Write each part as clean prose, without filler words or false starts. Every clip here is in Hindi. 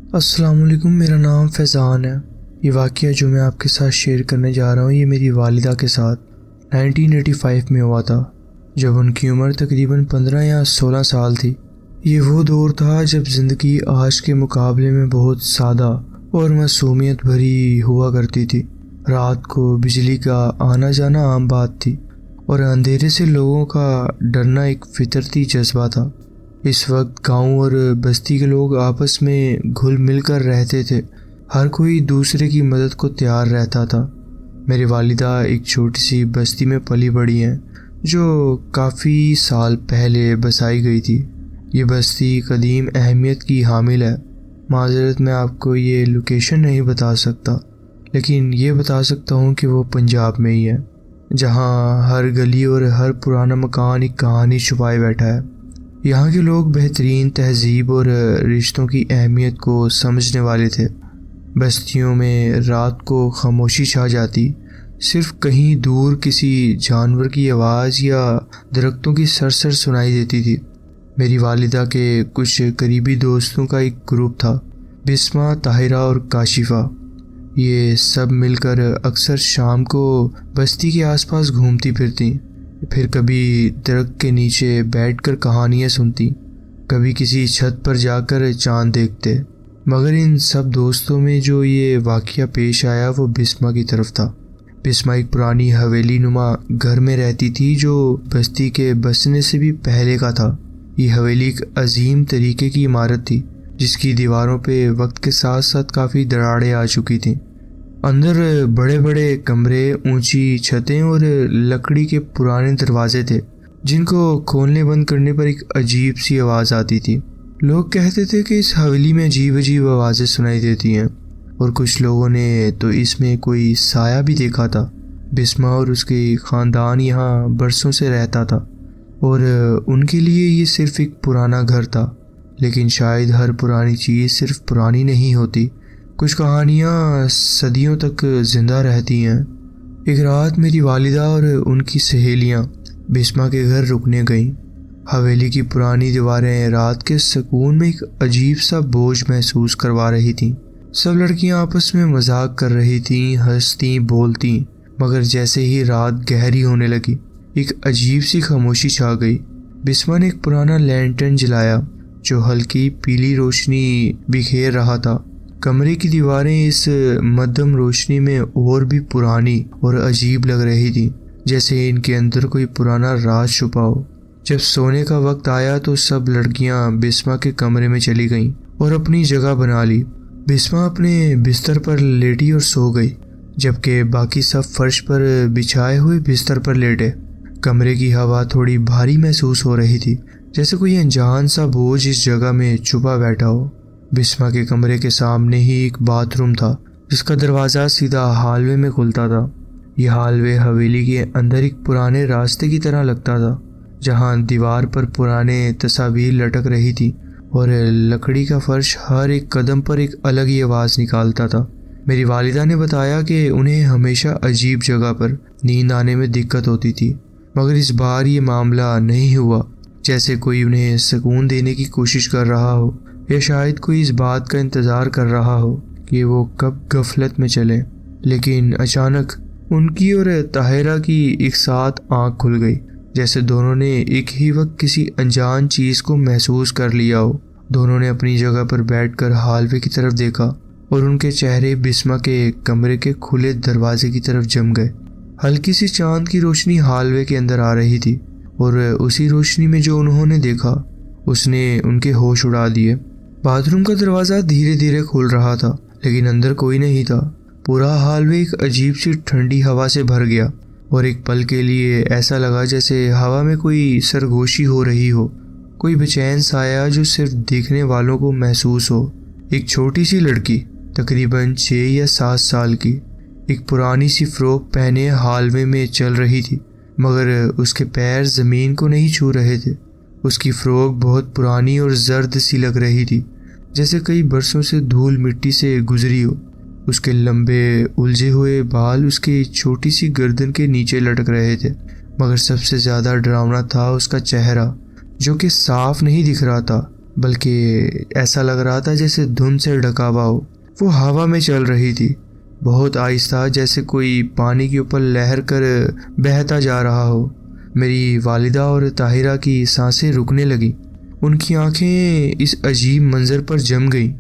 अस्सलाम वालेकुम। मेरा नाम फैज़ान है। ये वाक़या जो मैं आपके साथ शेयर करने जा रहा हूँ ये मेरी वालिदा के साथ 1985 में हुआ था, जब उनकी उम्र तकरीबन 15 या 16 साल थी। ये वो दौर था जब ज़िंदगी आज के मुकाबले में बहुत सादा और मासूमियत भरी हुआ करती थी। रात को बिजली का आना जाना आम बात थी और अंधेरे से लोगों का डरना एक फितरती जज्बा था। इस वक्त गांव और बस्ती के लोग आपस में घुल मिल कर रहते थे। हर कोई दूसरे की मदद को तैयार रहता था। मेरी वालिदा एक छोटी सी बस्ती में पली बड़ी हैं, जो काफ़ी साल पहले बसाई गई थी। ये बस्ती कदीम अहमियत की हामिल है। माज़रत मैं आपको ये लोकेशन नहीं बता सकता, लेकिन ये बता सकता हूँ कि वो पंजाब में ही है, जहाँ हर गली और हर पुराना मकान एक कहानी छुपाए बैठा है। यहाँ के लोग बेहतरीन तहजीब और रिश्तों की अहमियत को समझने वाले थे। बस्तियों में रात को खामोशी छा जाती, सिर्फ कहीं दूर किसी जानवर की आवाज़ या दरख्तों की सरसर सुनाई देती थी। मेरी वालिदा के कुछ करीबी दोस्तों का एक ग्रुप था, बिस्मा, ताहिरा और काशिफ़ा। ये सब मिलकर अक्सर शाम को बस्ती के आसपास घूमती फिरती, फिर कभी दरख्त के नीचे बैठकर कहानियाँ सुनती, कभी किसी छत पर जाकर चांद देखते। मगर इन सब दोस्तों में जो ये वाक़या पेश आया वो बिस्मा की तरफ था। बिस्मा एक पुरानी हवेली नुमा घर में रहती थी, जो बस्ती के बसने से भी पहले का था। ये हवेली एक अजीम तरीके की इमारत थी, जिसकी दीवारों पे वक्त के साथ साथ काफ़ी दरारें आ चुकी थीं। अंदर बड़े बड़े कमरे, ऊंची छतें और लकड़ी के पुराने दरवाजे थे, जिनको खोलने बंद करने पर एक अजीब सी आवाज़ आती थी। लोग कहते थे कि इस हवेली में अजीब अजीब आवाज़ें सुनाई देती हैं, और कुछ लोगों ने तो इसमें कोई साया भी देखा था। बिस्मा और उसके ख़ानदान यहाँ बरसों से रहता था और उनके लिए ये सिर्फ एक पुराना घर था। लेकिन शायद हर पुरानी चीज़ सिर्फ पुरानी नहीं होती। कुछ कहानियाँ सदियों तक ज़िंदा रहती हैं। एक रात मेरी वालिदा और उनकी सहेलियाँ बिस्मा के घर रुकने गईं। हवेली की पुरानी दीवारें रात के सुकून में एक अजीब सा बोझ महसूस करवा रही थीं। सब लड़कियाँ आपस में मजाक कर रही थीं, हंसती, बोलती, मगर जैसे ही रात गहरी होने लगी, एक अजीब सी खामोशी छा गई। बिस्मा ने एक पुराना लैंटर्न जलाया, जो हल्की पीली रोशनी बिखेर रहा था। कमरे की दीवारें इस मध्यम रोशनी में और भी पुरानी और अजीब लग रही थी, जैसे इनके अंदर कोई पुराना राज छुपा हो। जब सोने का वक्त आया तो सब लड़कियां बिस्मा के कमरे में चली गईं और अपनी जगह बना ली। बिस्मा अपने बिस्तर पर लेटी और सो गई, जबकि बाकी सब फर्श पर बिछाए हुए बिस्तर पर लेटे। कमरे की हवा थोड़ी भारी महसूस हो रही थी, जैसे कोई अनजान सा बोझ इस जगह में छुपा बैठा हो। बिस्मा के कमरे के सामने ही एक बाथरूम था, जिसका दरवाज़ा सीधा हालवे में खुलता था। यह हालवे हवेली के अंदर एक पुराने रास्ते की तरह लगता था, जहां दीवार पर पुराने तस्वीर लटक रही थी और लकड़ी का फर्श हर एक कदम पर एक अलग ही आवाज़ निकालता था। मेरी वालिदा ने बताया कि उन्हें हमेशा अजीब जगह पर नींद आने में दिक्कत होती थी, मगर इस बार ये मामला नहीं हुआ। जैसे कोई उन्हें सुकून देने की कोशिश कर रहा हो, या शायद कोई इस बात का इंतज़ार कर रहा हो कि वो कब गफलत में चले। लेकिन अचानक उनकी और ताहिरा की एक साथ आंख खुल गई, जैसे दोनों ने एक ही वक्त किसी अनजान चीज़ को महसूस कर लिया हो। दोनों ने अपनी जगह पर बैठकर हालवे की तरफ देखा और उनके चेहरे बिस्मा के कमरे के खुले दरवाजे की तरफ जम गए। हल्की सी चांद की रोशनी हालवे के अंदर आ रही थी, और उसी रोशनी में जो उन्होंने देखा उसने उनके होश उड़ा दिए। बाथरूम का दरवाज़ा धीरे धीरे खुल रहा था, लेकिन अंदर कोई नहीं था। पूरा हालवे एक अजीब सी ठंडी हवा से भर गया, और एक पल के लिए ऐसा लगा जैसे हवा में कोई सरगोशी हो रही हो, कोई बेचैन साया जो सिर्फ देखने वालों को महसूस हो। एक छोटी सी लड़की, तकरीबन 6 या 7 साल की, एक पुरानी सी फ्रॉक पहने हालवे में चल रही थी, मगर उसके पैर ज़मीन को नहीं छू रहे थे। उसकी फ्रॉक बहुत पुरानी और जर्द सी लग रही थी, जैसे कई बरसों से धूल मिट्टी से गुजरी हो। उसके लंबे उलझे हुए बाल उसकी छोटी सी गर्दन के नीचे लटक रहे थे, मगर सबसे ज़्यादा डरावना था उसका चेहरा, जो कि साफ नहीं दिख रहा था, बल्कि ऐसा लग रहा था जैसे धुंध से ढका हुआ हो। वो हवा में चल रही थी, बहुत आहिस्ता, जैसे कोई पानी के ऊपर लहर कर बहता जा रहा हो। मेरी वालिदा और ताहिरा की सांसें रुकने लगी। उनकी आंखें इस अजीब मंजर पर जम गईं।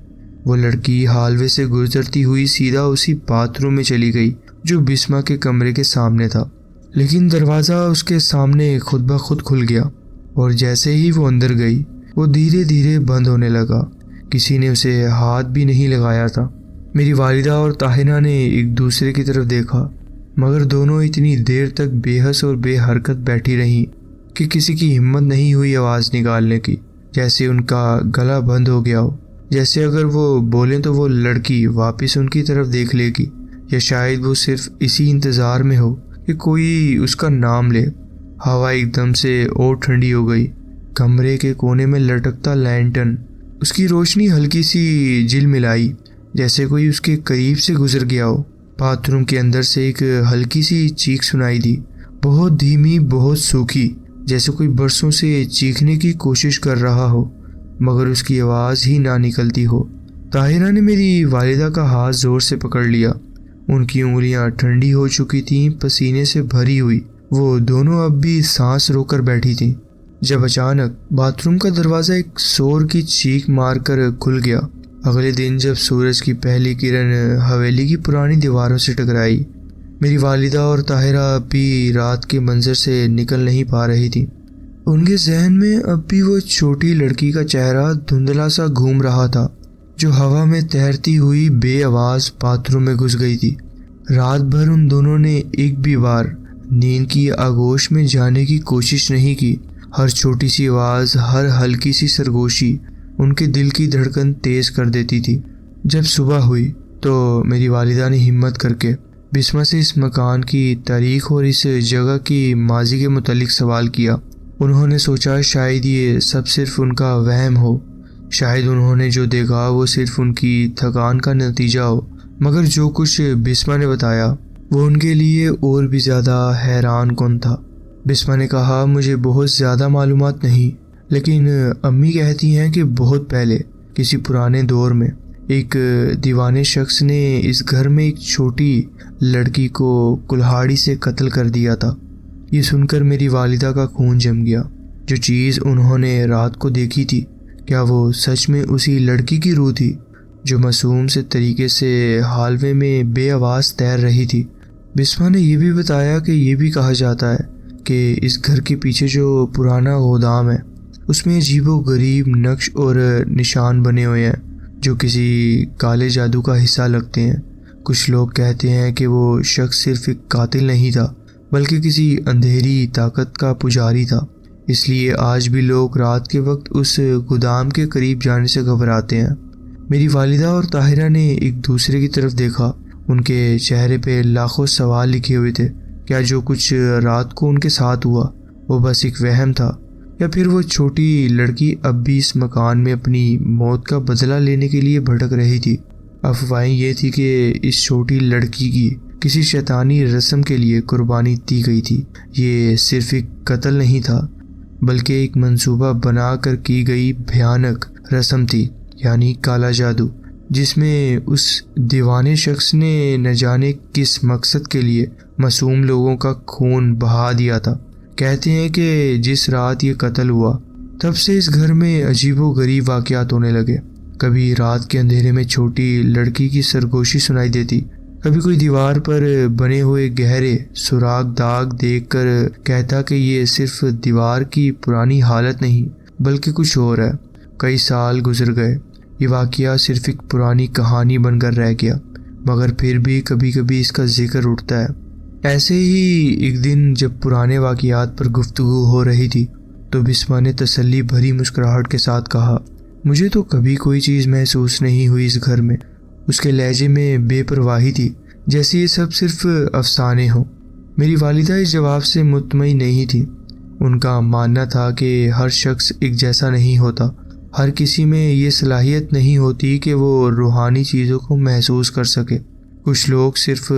वो लड़की हालवे से गुजरती हुई सीधा उसी बाथरूम में चली गई जो बिस्मा के कमरे के सामने था। लेकिन दरवाज़ा उसके सामने खुद ब खुद खुल गया और जैसे ही वो अंदर गई वो धीरे धीरे बंद होने लगा। किसी ने उसे हाथ भी नहीं लगाया था। मेरी वालिदा और ताहिरा ने एक दूसरे की तरफ देखा, मगर दोनों इतनी देर तक बेहस और बेहरकत बैठी रहीं कि किसी की हिम्मत नहीं हुई आवाज़ निकालने की। जैसे उनका गला बंद हो गया हो, जैसे अगर वो बोलें तो वो लड़की वापस उनकी तरफ देख लेगी, या शायद वो सिर्फ इसी इंतज़ार में हो कि कोई उसका नाम ले। हवा एकदम से और ठंडी हो गई। कमरे के कोने में लटकता लैंटर्न, उसकी रोशनी हल्की सी झिलमिलाई, जैसे कोई उसके करीब से गुजर गया हो। बाथरूम के अंदर से एक हल्की सी चीख सुनाई दी, बहुत धीमी, बहुत सूखी, जैसे कोई बरसों से चीखने की कोशिश कर रहा हो मगर उसकी आवाज़ ही ना निकलती हो। ताहिरा ने मेरी वालिदा का हाथ ज़ोर से पकड़ लिया। उनकी उंगलियां ठंडी हो चुकी थीं, पसीने से भरी हुई। वो दोनों अब भी सांस रोकर बैठी थीं। जब अचानक बाथरूम का दरवाज़ा एक शोर की चीख मारकर खुल गया। अगले दिन जब सूरज की पहली किरण हवेली की पुरानी दीवारों से टकराई, मेरी वालिदा और ताहिरा अब भी रात के मंजर से निकल नहीं पा रही थी। उनके जहन में अब भी वो छोटी लड़की का चेहरा धुंधला सा घूम रहा था जो हवा में तैरती हुई बेआवाज़ बाथरूम में घुस गई थी। रात भर उन दोनों ने एक भी बार नींद की आगोश में जाने की कोशिश नहीं की। हर छोटी सी आवाज़, हर हल्की सी सरगोशी उनके दिल की धड़कन तेज़ कर देती थी। जब सुबह हुई तो मेरी वालिदा ने हिम्मत करके बिस्मा से इस मकान की तारीख और इस जगह की माजी के मुतालिक सवाल किया। उन्होंने सोचा शायद ये सब सिर्फ उनका वहम हो, शायद उन्होंने जो देखा वो सिर्फ उनकी थकान का नतीजा हो। मगर जो कुछ बिस्मा ने बताया वो उनके लिए और भी ज़्यादा हैरान कुन था। बिस्मा ने कहा, मुझे बहुत ज़्यादा मालूमात नहीं, लेकिन अम्मी कहती हैं कि बहुत पहले किसी पुराने दौर में एक दीवाने शख्स ने इस घर में एक छोटी लड़की को कुल्हाड़ी से कत्ल कर दिया था। ये सुनकर मेरी वालिदा का खून जम गया। जो चीज़ उन्होंने रात को देखी थी, क्या वो सच में उसी लड़की की रूह थी जो मासूम से तरीके से हालवे में बेआवाज़ तैर रही थी। बिस्मा ने यह भी बताया कि यह भी कहा जाता है कि इस घर के पीछे जो पुराना गोदाम है उसमें अजीबो-गरीब नक्श और निशान बने हुए हैं जो किसी काले जादू का हिस्सा लगते हैं। कुछ लोग कहते हैं कि वो शख्स सिर्फ एक कातिल नहीं था बल्कि किसी अंधेरी ताकत का पुजारी था। इसलिए आज भी लोग रात के वक्त उस गोदाम के करीब जाने से घबराते हैं। मेरी वालिदा और ताहिरा ने एक दूसरे की तरफ देखा। उनके चेहरे पे लाखों सवाल लिखे हुए थे। क्या जो कुछ रात को उनके साथ हुआ वो बस एक वहम था, या फिर वो छोटी लड़की अब भी इस मकान में अपनी मौत का बदला लेने के लिए भटक रही थी। अफवाहें ये थी कि इस छोटी लड़की की किसी शैतानी रस्म के लिए कुर्बानी दी गई थी। ये सिर्फ एक कत्ल नहीं था बल्कि एक मंसूबा बनाकर की गई भयानक रस्म थी, यानी काला जादू, जिसमें उस दीवाने शख्स ने न जाने किस मकसद के लिए मासूम लोगों का खून बहा दिया था। कहते हैं कि जिस रात ये कत्ल हुआ तब से इस घर में अजीबो-गरीब वाक़यात होने लगे। कभी रात के अंधेरे में छोटी लड़की की सरगोशी सुनाई देती, कभी कोई दीवार पर बने हुए गहरे सुराग दाग देखकर कहता कि ये सिर्फ दीवार की पुरानी हालत नहीं बल्कि कुछ और है। कई साल गुजर गए, ये वाक़या सिर्फ एक पुरानी कहानी बनकर रह गया, मगर फिर भी कभी कभी इसका जिक्र उठता है। ऐसे ही एक दिन जब पुराने वाक़यात पर गुफ्तगू हो रही थी तो बिस्मा ने तसल्ली भरी मुस्कुराहट के साथ कहा, मुझे तो कभी कोई चीज़ महसूस नहीं हुई इस घर में। उसके लहजे में बेपरवाही थी, जैसे ये सब सिर्फ अफसाने हों। मेरी वालिदा इस जवाब से मुतमईन नहीं थी। उनका मानना था कि हर शख्स एक जैसा नहीं होता, हर किसी में ये सलाहियत नहीं होती कि वो रूहानी चीज़ों को महसूस कर सके। कुछ लोग सिर्फ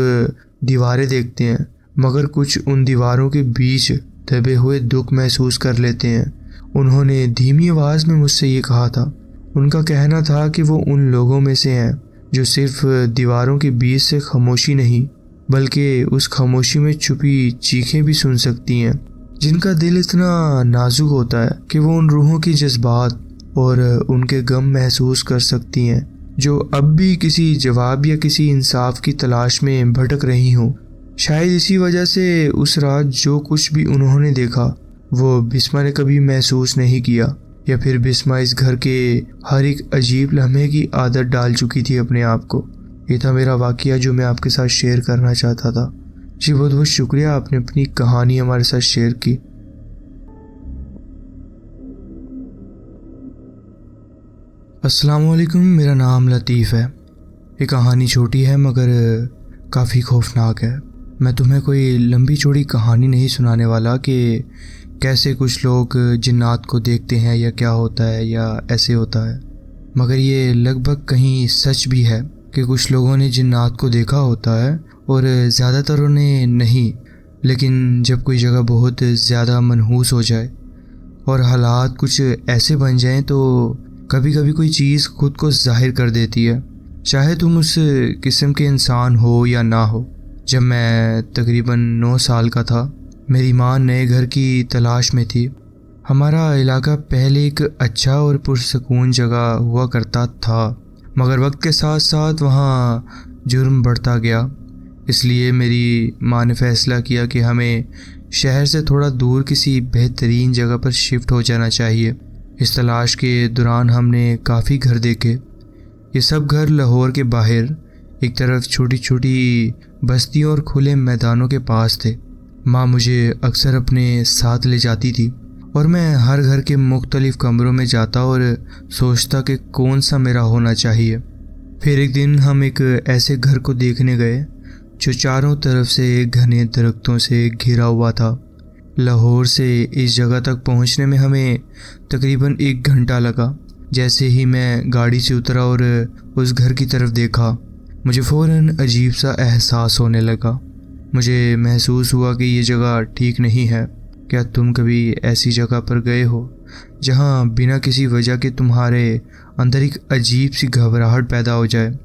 दीवारें देखते हैं, मगर कुछ उन दीवारों के बीच दबे हुए दुख महसूस कर लेते हैं। उन्होंने धीमी आवाज़ में मुझसे ये कहा था, उनका कहना था कि वो उन लोगों में से हैं जो सिर्फ दीवारों के बीच से खामोशी नहीं बल्कि उस खामोशी में छुपी चीखें भी सुन सकती हैं, जिनका दिल इतना नाजुक होता है कि वो उन रूहों के जज्बात और उनके गम महसूस कर सकती हैं, जो अब भी किसी जवाब या किसी इंसाफ की तलाश में भटक रही हों। शायद इसी वजह से उस रात जो कुछ भी उन्होंने देखा वो बिस्मा ने कभी महसूस नहीं किया, या फिर बिस्मा इस घर के हर एक अजीब लम्हे की आदत डाल चुकी थी अपने आप को। ये था मेरा वाकया जो मैं आपके साथ शेयर करना चाहता था। जी बहुत बहुत शुक्रिया, आपने अपनी कहानी हमारे साथ शेयर की। अस्सलाम वालेकुम, मेरा नाम लतीफ़ है। ये कहानी छोटी है मगर काफ़ी खौफनाक है। मैं तुम्हें कोई लंबी चौड़ी कहानी नहीं सुनाने वाला कि कैसे कुछ लोग जिन्नात को देखते हैं या क्या होता है या ऐसे होता है, मगर ये लगभग कहीं सच भी है कि कुछ लोगों ने जिन्नात को देखा होता है और ज़्यादातरों ने नहीं। लेकिन जब कोई जगह बहुत ज़्यादा मनहूस हो जाए और हालात कुछ ऐसे बन जाएं तो कभी कभी कोई चीज़ खुद को जाहिर कर देती है, चाहे तुम उस किस्म के इंसान हो या ना हो। जब मैं तकरीबन 9 साल का था, मेरी माँ नए घर की तलाश में थी। हमारा इलाका पहले एक अच्छा और पुरसकून जगह हुआ करता था, मगर वक्त के साथ साथ वहाँ जुर्म बढ़ता गया। इसलिए मेरी माँ ने फ़ैसला किया कि हमें शहर से थोड़ा दूर किसी बेहतरीन जगह पर शिफ्ट हो जाना चाहिए। इस तलाश के दौरान हमने काफ़ी घर देखे। ये सब घर लाहौर के बाहर एक तरफ छोटी छोटी बस्तियों और खुले मैदानों के पास थे। माँ मुझे अक्सर अपने साथ ले जाती थी और मैं हर घर के मुख्तलिफ कमरों में जाता और सोचता कि कौन सा मेरा होना चाहिए। फिर एक दिन हम एक ऐसे घर को देखने गए जो चारों तरफ से घने दरख्तों से घिरा हुआ था। लाहौर से इस जगह तक पहुंचने में हमें तकरीबन 1 घंटा लगा। जैसे ही मैं गाड़ी से उतरा और उस घर की तरफ देखा, मुझे फ़ौरन अजीब सा एहसास होने लगा। मुझे महसूस हुआ कि ये जगह ठीक नहीं है। क्या तुम कभी ऐसी जगह पर गए हो जहाँ बिना किसी वजह के तुम्हारे अंदर एक अजीब सी घबराहट पैदा हो जाए,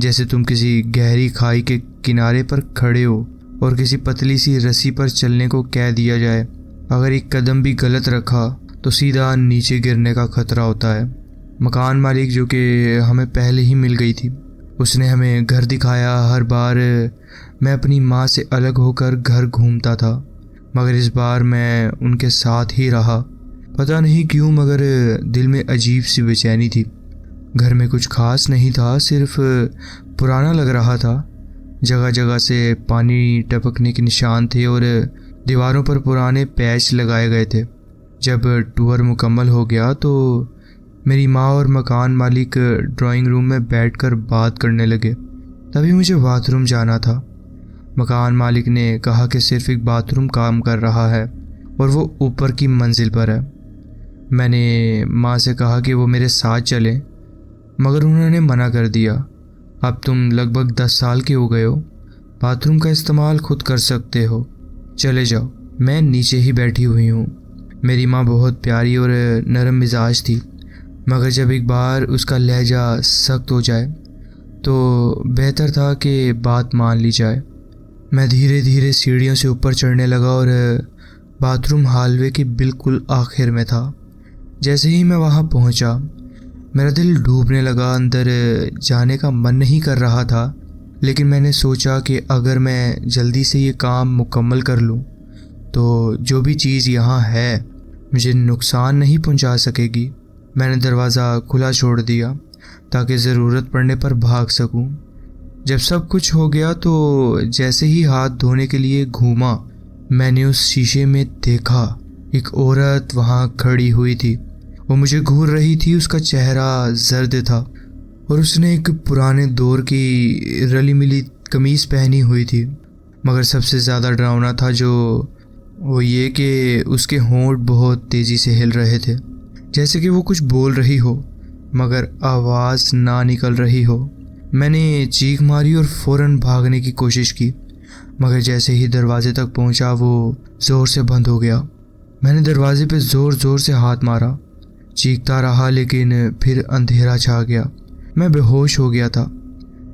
जैसे तुम किसी गहरी खाई के किनारे पर खड़े हो और किसी पतली सी रस्सी पर चलने को कह दिया जाए, अगर एक कदम भी गलत रखा तो सीधा नीचे गिरने का खतरा होता है। मकान मालिक, जो कि हमें पहले ही मिल गई थी, उसने हमें घर दिखाया। हर बार मैं अपनी माँ से अलग होकर घर घूमता था, मगर इस बार मैं उनके साथ ही रहा। पता नहीं क्यों मगर दिल में अजीब सी बेचैनी थी। घर में कुछ खास नहीं था, सिर्फ पुराना लग रहा था। जगह जगह से पानी टपकने के निशान थे और दीवारों पर पुराने पैच लगाए गए थे। जब टूर मुकम्मल हो गया तो मेरी माँ और मकान मालिक ड्राइंग रूम में बैठकर बात करने लगे। तभी मुझे बाथरूम जाना था। मकान मालिक ने कहा कि सिर्फ एक बाथरूम काम कर रहा है और वो ऊपर की मंजिल पर है। मैंने माँ से कहा कि वो मेरे साथ चलें, मगर उन्होंने मना कर दिया। अब तुम लगभग 10 साल के हो गए हो, बाथरूम का इस्तेमाल खुद कर सकते हो, चले जाओ, मैं नीचे ही बैठी हुई हूँ। मेरी माँ बहुत प्यारी और नरम मिजाज थी, मगर जब एक बार उसका लहजा सख्त हो जाए तो बेहतर था कि बात मान ली जाए। मैं धीरे धीरे सीढ़ियों से ऊपर चढ़ने लगा और बाथरूम हॉलवे के बिल्कुल आखिर में था। जैसे ही मैं वहाँ पहुँचा, मेरा दिल डूबने लगा। अंदर जाने का मन नहीं कर रहा था, लेकिन मैंने सोचा कि अगर मैं जल्दी से ये काम मुकम्मल कर लूँ तो जो भी चीज़ यहाँ है मुझे नुकसान नहीं पहुँचा सकेगी। मैंने दरवाज़ा खुला छोड़ दिया ताकि ज़रूरत पड़ने पर भाग सकूं। जब सब कुछ हो गया तो जैसे ही हाथ धोने के लिए घूमा, मैंने उस शीशे में देखा एक औरत वहाँ खड़ी हुई थी। वो मुझे घूर रही थी। उसका चेहरा जर्द था और उसने एक पुराने दौर की रली मिली कमीज़ पहनी हुई थी। मगर सबसे ज़्यादा डरावना था जो वो ये कि उसके होंठ बहुत तेज़ी से हिल रहे थे, जैसे कि वो कुछ बोल रही हो मगर आवाज़ ना निकल रही हो। मैंने चीख मारी और फ़ौरन भागने की कोशिश की, मगर जैसे ही दरवाजे तक पहुंचा वो ज़ोर से बंद हो गया। मैंने दरवाजे पे ज़ोर ज़ोर से हाथ मारा, चीखता रहा लेकिन फिर अंधेरा छा गया। मैं बेहोश हो गया था।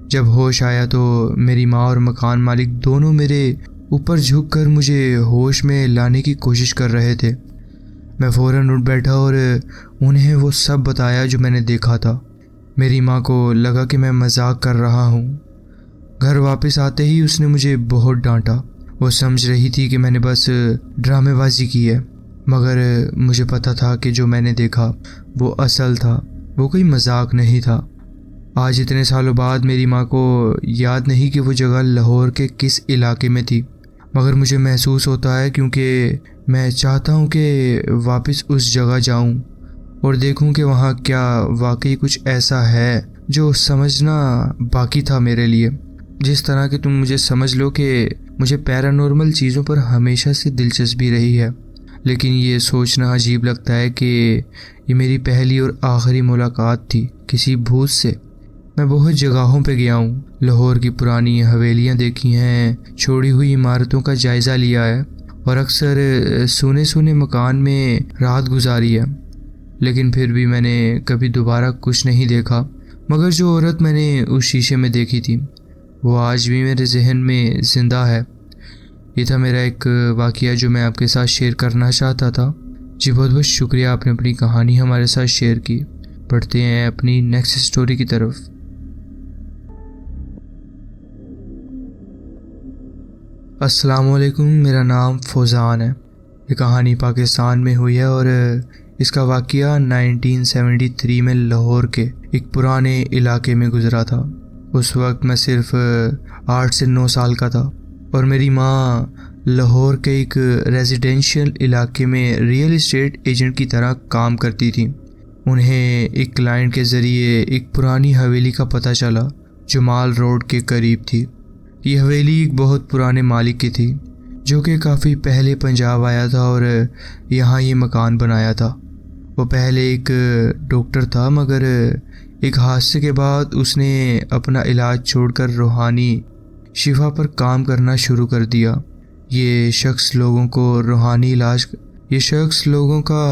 जब होश आया तो मेरी माँ और मकान मालिक दोनों मेरे ऊपर झुककर मुझे होश में लाने की कोशिश कर रहे थे। मैं फ़ौरन उठ बैठा और उन्हें वो सब बताया जो मैंने देखा था। मेरी माँ को लगा कि मैं मजाक कर रहा हूँ। घर वापस आते ही उसने मुझे बहुत डांटा। वो समझ रही थी कि मैंने बस ड्रामेबाजी की है, मगर मुझे पता था कि जो मैंने देखा वो असल था, वो कोई मजाक नहीं था। आज इतने सालों बाद मेरी माँ को याद नहीं कि वो जगह लाहौर के किस इलाके में थी, मगर मुझे महसूस होता है क्योंकि मैं चाहता हूँ कि वापस उस जगह जाऊँ और देखूँ कि वहाँ क्या वाकई कुछ ऐसा है जो समझना बाकी था मेरे लिए। जिस तरह कि तुम मुझे समझ लो कि मुझे पैरानॉर्मल चीज़ों पर हमेशा से दिलचस्पी रही है, लेकिन ये सोचना अजीब लगता है कि ये मेरी पहली और आखिरी मुलाकात थी किसी भूत से। मैं बहुत जगहों पे गया हूँ, लाहौर की पुरानी हवेलियाँ देखी हैं, छोड़ी हुई इमारतों का जायज़ा लिया है और अक्सर सुने सुने मकान में रात गुजारी है, लेकिन फिर भी मैंने कभी दोबारा कुछ नहीं देखा। मगर जो औरत मैंने उस शीशे में देखी थी वो आज भी मेरे जहन में ज़िंदा है। ये था मेरा एक वाक़या जो मैं आपके साथ शेयर करना चाहता था। जी बहुत बहुत शुक्रिया, आपने अपनी कहानी हमारे साथ शेयर की। बढ़ते हैं अपनी नेक्स्ट स्टोरी की तरफ। अस्सलाम वालेकुम, मेरा नाम फौज़ान है। ये कहानी पाकिस्तान में हुई है और इसका वाक़या 1973 में लाहौर के एक पुराने इलाके में गुज़रा था। उस वक्त मैं सिर्फ 8 से 9 साल का था और मेरी माँ लाहौर के एक रेजिडेंशियल इलाके में रियल एस्टेट एजेंट की तरह काम करती थी। उन्हें एक क्लाइंट के ज़रिए एक पुरानी हवेली का पता चला जो माल रोड के करीब थी। ये हवेली एक बहुत पुराने मालिक की थी जो कि काफ़ी पहले पंजाब आया था और यहाँ ये मकान बनाया था। वो पहले एक डॉक्टर था, मगर एक हादसे के बाद उसने अपना इलाज छोड़कर रूहानी शिफा पर काम करना शुरू कर दिया। ये शख्स लोगों का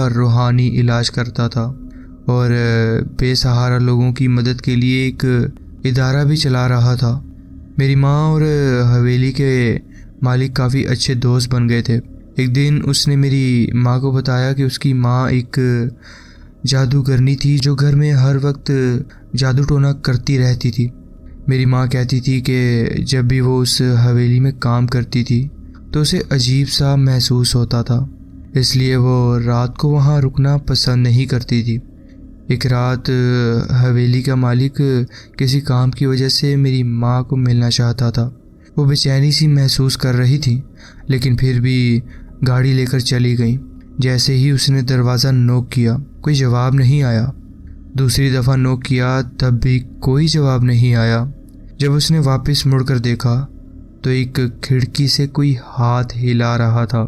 रूहानी इलाज करता था और बेसहारा लोगों की मदद के लिए एक इदारा भी चला रहा था। मेरी माँ और हवेली के मालिक काफ़ी अच्छे दोस्त बन गए थे। एक दिन उसने मेरी माँ को बताया कि उसकी माँ एक जादूगरनी थी जो घर में हर वक्त जादू टोना करती रहती थी। मेरी माँ कहती थी कि जब भी वो उस हवेली में काम करती थी तो उसे अजीब सा महसूस होता था, इसलिए वो रात को वहाँ रुकना पसंद नहीं करती थी। एक रात हवेली का मालिक किसी काम की वजह से मेरी माँ को मिलना चाहता था। वो बेचैनी सी महसूस कर रही थी, लेकिन फिर भी गाड़ी लेकर चली गई। जैसे ही उसने दरवाज़ा नॉक किया, कोई जवाब नहीं आया। दूसरी दफ़ा नॉक किया, तब भी कोई जवाब नहीं आया। जब उसने वापस मुड़कर देखा तो एक खिड़की से कोई हाथ हिला रहा था।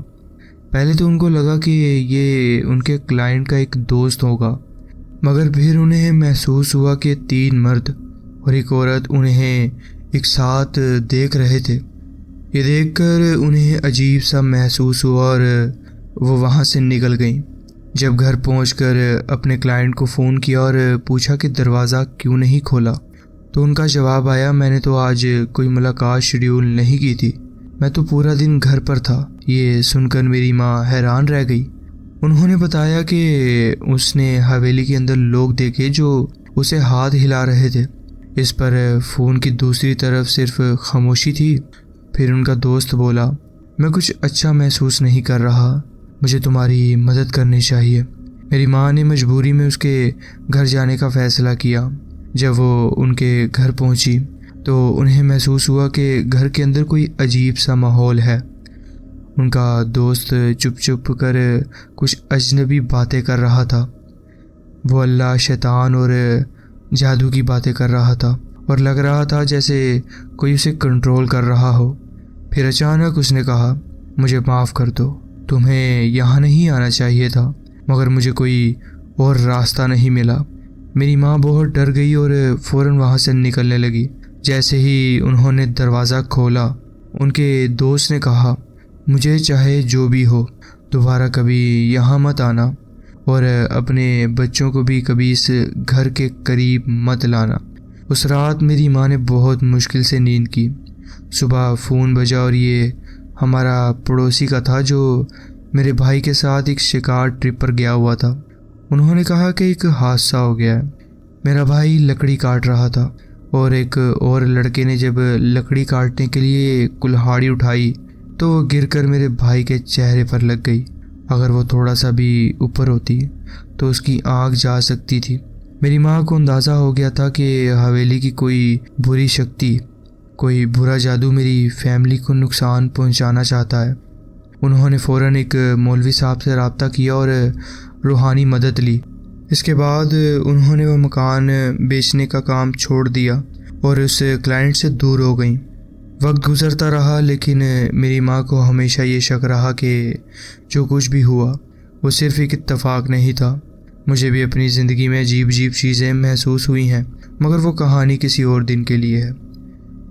पहले तो उनको लगा कि ये उनके क्लाइंट का एक दोस्त होगा, मगर फिर उन्हें महसूस हुआ कि 3 मर्द और एक औरत उन्हें एक साथ देख रहे थे। ये देखकर उन्हें अजीब सा महसूस हुआ और वो वहाँ से निकल गईं। जब घर पहुंचकर अपने क्लाइंट को फ़ोन किया और पूछा कि दरवाज़ा क्यों नहीं खोला, तो उनका जवाब आया, मैंने तो आज कोई मुलाकात शेड्यूल नहीं की थी, मैं तो पूरा दिन घर पर था। ये सुनकर मेरी माँ हैरान रह गई। उन्होंने बताया कि उसने हवेली के अंदर लोग देखे जो उसे हाथ हिला रहे थे। इस पर फ़ोन की दूसरी तरफ सिर्फ खामोशी थी। फिर उनका दोस्त बोला, मैं कुछ अच्छा महसूस नहीं कर रहा, मुझे तुम्हारी मदद करनी चाहिए। मेरी माँ ने मजबूरी में उसके घर जाने का फ़ैसला किया। जब वो उनके घर पहुंची तो उन्हें महसूस हुआ कि घर के अंदर कोई अजीब सा माहौल है। उनका दोस्त चुप चुप कर कुछ अजनबी बातें कर रहा था। वो अल्लाह, शैतान और जादू की बातें कर रहा था और लग रहा था जैसे कोई उसे कंट्रोल कर रहा हो। फिर अचानक उसने कहा, मुझे माफ़ कर दो, तुम्हें यहाँ नहीं आना चाहिए था, मगर मुझे कोई और रास्ता नहीं मिला। मेरी माँ बहुत डर गई और फ़ौरन वहाँ से निकलने लगी। जैसे ही उन्होंने दरवाज़ा खोला, उनके दोस्त ने कहा, मुझे चाहे जो भी हो दोबारा कभी यहाँ मत आना और अपने बच्चों को भी कभी इस घर के करीब मत लाना। उस रात मेरी माँ ने बहुत मुश्किल से नींद की। सुबह फ़ोन बजा और ये हमारा पड़ोसी का था जो मेरे भाई के साथ एक शिकार ट्रिप पर गया हुआ था। उन्होंने कहा कि एक हादसा हो गया है। मेरा भाई लकड़ी काट रहा था और एक और लड़के ने जब लकड़ी काटने के लिए कुल्हाड़ी उठाई तो वो गिरकर मेरे भाई के चेहरे पर लग गई। अगर वो थोड़ा सा भी ऊपर होती तो उसकी आँख जा सकती थी। मेरी माँ को अंदाज़ा हो गया था कि हवेली की कोई बुरी शक्ति, कोई बुरा जादू मेरी फैमिली को नुकसान पहुंचाना चाहता है। उन्होंने फ़ौरन एक मौलवी साहब से रब्ता किया और रूहानी मदद ली। इसके बाद उन्होंने वो मकान बेचने का काम छोड़ दिया और उस क्लाइंट से दूर हो गई। वक्त गुजरता रहा लेकिन मेरी माँ को हमेशा ये शक रहा कि जो कुछ भी हुआ वो सिर्फ़ एक इत्तेफाक नहीं था। मुझे भी अपनी ज़िंदगी में अजीब अजीब चीज़ें महसूस हुई हैं, मगर वो कहानी किसी और दिन के लिए है।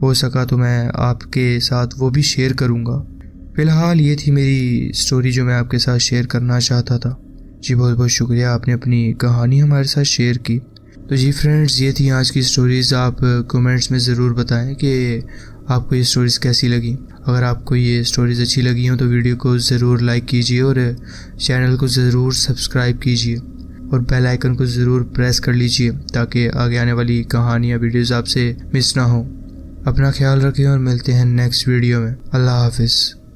हो सका तो मैं आपके साथ वो भी शेयर करूँगा। फ़िलहाल ये थी मेरी स्टोरी जो मैं आपके साथ शेयर करना चाहता था। जी बहुत बहुत शुक्रिया, आपने अपनी कहानी हमारे साथ शेयर की। तो जी फ्रेंड्स, ये थी आज की स्टोरीज़। आप कमेंट्स में ज़रूर बताएं कि आपको ये स्टोरीज़ कैसी लगी। अगर आपको ये स्टोरीज़ अच्छी लगी हो तो वीडियो को ज़रूर लाइक कीजिए और चैनल को ज़रूर सब्सक्राइब कीजिए और बेल आइकन को ज़रूर प्रेस कर लीजिए ताकि आगे आने वाली कहानियाँ वीडियोज़ आपसे मिस ना हो। अपना ख्याल रखें और मिलते हैं नेक्स्ट वीडियो में। अल्लाह हाफिज़।